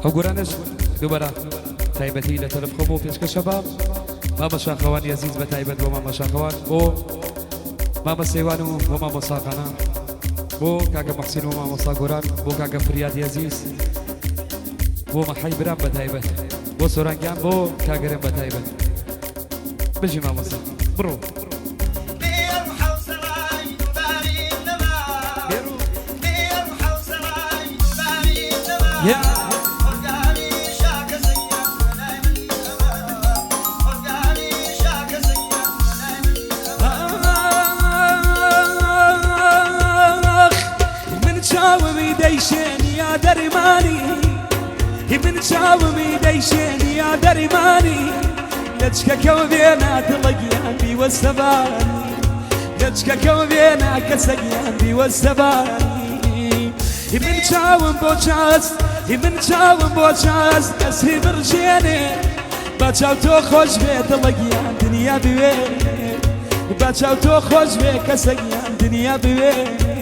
ئەوگورانش دووبارە تایبەتی لە تەلەفخۆم و پێشکەشەبە مامەشاخەوانی عزیز بە تایبەت بۆ مامەشاخەوان بۆ مامە سێوان و بۆ مامۆساخانە بۆ کاکە مەحسین و مامۆسا گۆران بۆ کاکە فریادی عزیز بۆ مەحەی برام بە تایبەت بۆ سۆرانگیان بۆ کاگەرم بە تایبەت بژی مامۆسا بڕۆ من شاومي ديشيني يا درماني لجك كوبينا تلقيان بي والسباني لجك كوبينا كسقيان بي والسباني من شاوم بوشاز من شاوم بوشاز كسي برجيني بچاو تو خوش بي تلقيان دنيا بوين بچاو تو خوش بي كسقيان دنيا بوين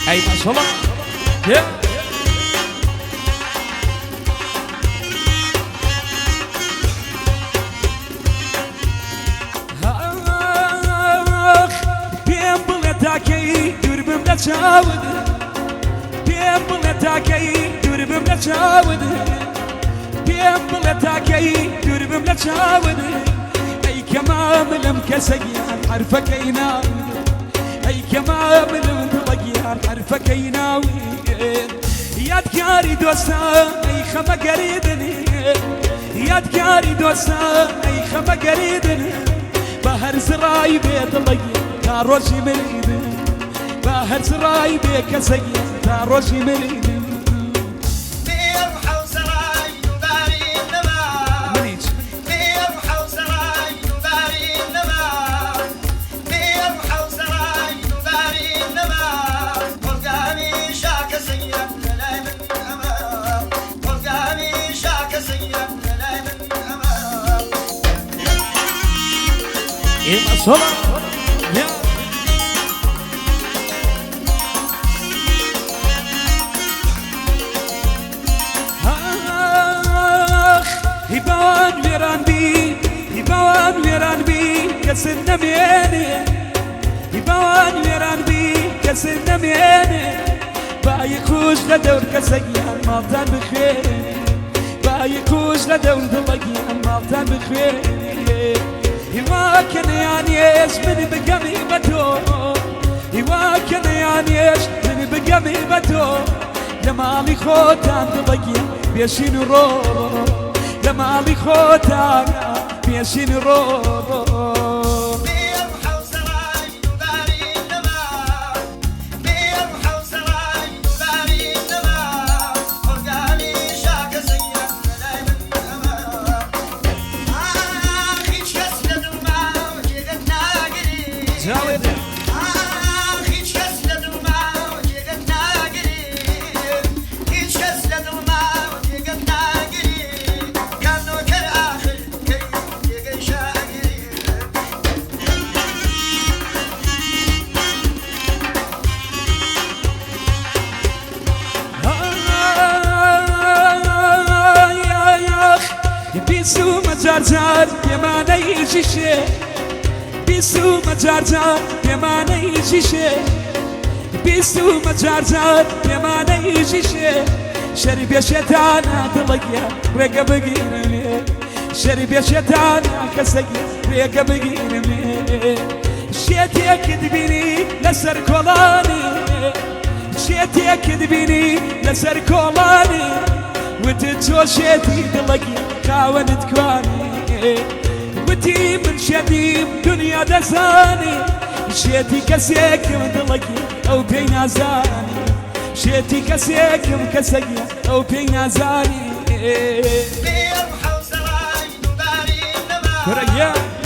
أي ما شاء الله يا بيم بلتاكي دربم نتشاود بيم بلتاكي دربم نتشاود بيم بلتاكي دربم نتشاود أي كمام لم كسيان حرفك ينام أي كمام لم تلقيان حرفك يناوي يا دكاري دوستا أي خما قريدني يا دكاري دوستا أي خما قريدني بهر زراي بيت لقيان تاروشي مريدن بهر زراي بيت كسيان تاروشي مريدن إيه ما شاء الله يا هبان ويران بي هبان ويران بي كسرنا ميني هبان ويران بي كسرنا ميني بايكوش لدور كسيان مالتان بخير بايكوش لدور دلقيان مالتان بخير هواكن يانيش من بقمي بتو هواكن يانيش من بقمي بتو لمالي خوتان دلقيان بيشين رو لمالي خوتان بيشين رو بيسو مجارجار يماني جيشي بيسو مجارجار يماني جيشي بيسو مجارجار يماني جيشي شرب يا شيطانا تلقيا ريقا بقينمي شرب يا شيطانا كسقيا ريقا بقينمي شيتي كدبيني لسر كولاني شيتي كدبيني لسر كولاني وتتوشيتي تلقيا كاونت كواني وتي من شديم دنيا دزاني شيتي كسيك مدلقي او بينا زاني شيتي كسيك مكسقيا او بينا زاني ريان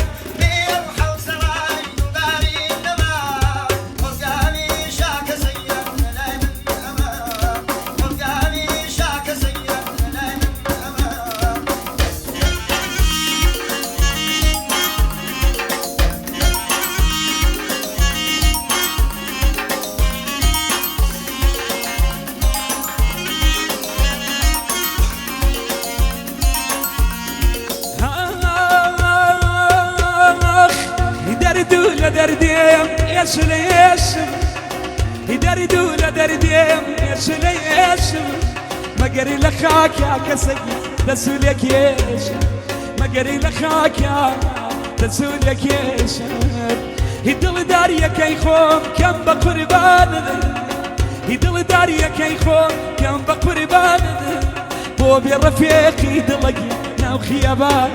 درديم يسليسم يدردو لدرديم يسليسم مقري لخاك يا كسقي تسولك يشم مقري لخاك يا تسولك يشم يدل داريا كيخوم كم بقربان يدل داريا كيخوم كم بقربان بوبي رفيقي دلقي ناو خيابان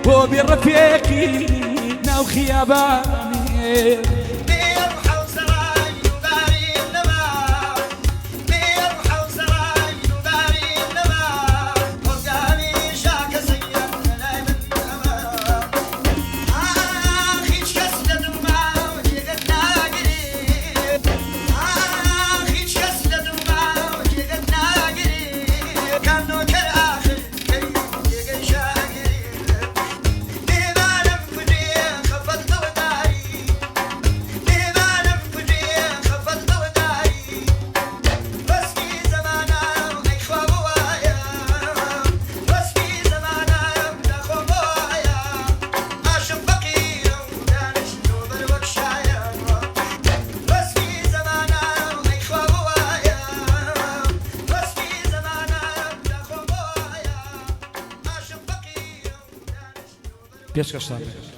بوبي رفيقي ناو خياباني Pěška štábe.